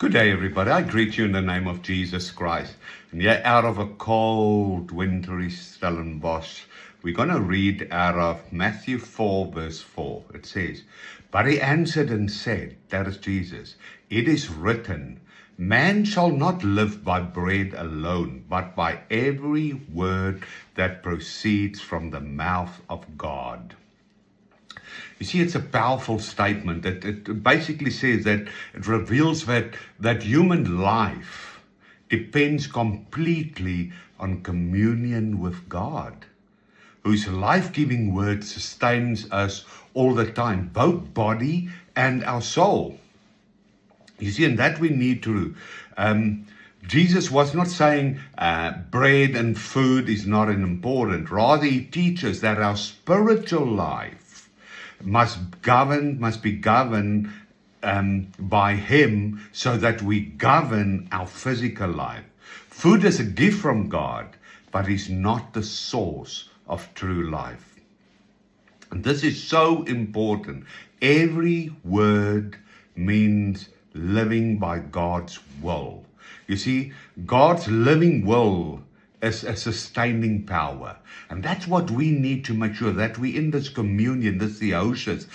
Good day, everybody. I greet you in the name of Jesus Christ. And yet, out of a cold, wintry Stellenbosch, we're going to read out of Matthew 4, verse 4. It says, "But he answered and said," that is Jesus, "It is written, man shall not live by bread alone, but by every word that proceeds from the mouth of God." You see, it's a powerful statement. It basically says that it reveals that human life depends completely on communion with God, whose life-giving word sustains us all the time, both body and our soul. You see, and that we need to Jesus was not saying bread and food is not important. Rather, he teaches that our spiritual life must be governed by him, so that we govern our physical life. Food is a gift from God, but is not the source of true life. And this is so important. Every word means living by God's will. You see, God's living will is a sustaining power. And that's what we need to make sure, that we in this communion, this theosis,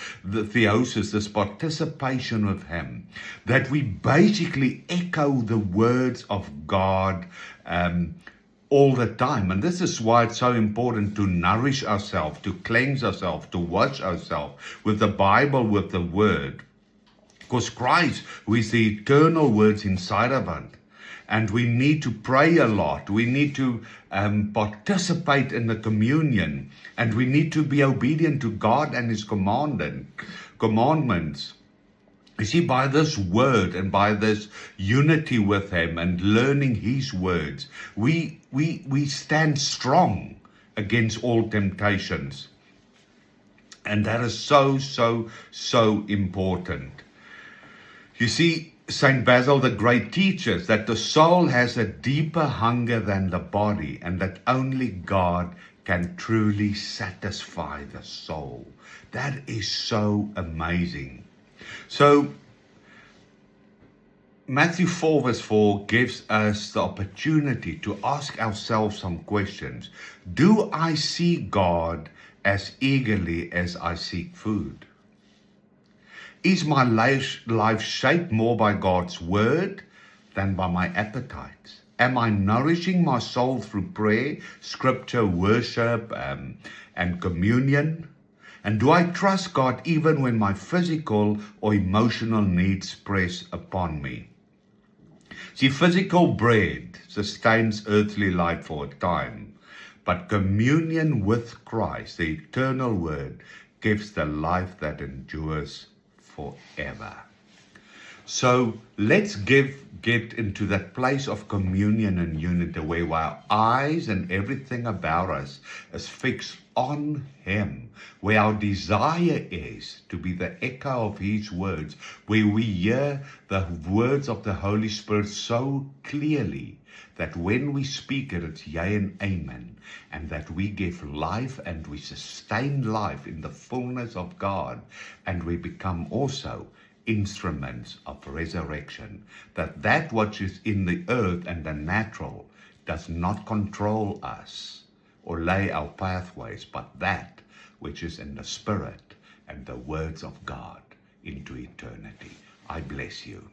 this participation with him, that we basically echo the words of God all the time. And this is why it's so important to nourish ourselves, to cleanse ourselves, to wash ourselves with the Bible, with the Word. Because Christ, who is the eternal words inside of us, and we need to pray a lot. We need to participate in the communion. And we need to be obedient to God and his commandments. You see, by this word and by this unity with him and learning his words, we stand strong against all temptations. And that is so important. You see, St. Basil the Great teaches that the soul has a deeper hunger than the body, and that only God can truly satisfy the soul. That is so amazing. So, Matthew 4 verse 4 gives us the opportunity to ask ourselves some questions. Do I see God as eagerly as I seek food? Is my life shaped more by God's word than by my appetites? Am I nourishing my soul through prayer, scripture, worship, and communion? And do I trust God even when my physical or emotional needs press upon me? See, physical bread sustains earthly life for a time, but communion with Christ, the eternal word, gives the life that endures forever. So let's get into that place of communion and unity, where our eyes and everything about us is fixed on him, where our desire is to be the echo of his words, where we hear the words of the Holy Spirit so clearly that when we speak it, it's yea and amen, and that we give life and we sustain life in the fullness of God, and we become also instruments of resurrection, that which is in the earth and the natural does not control us or lay our pathways, but that which is in the Spirit and the words of God into eternity. I bless you.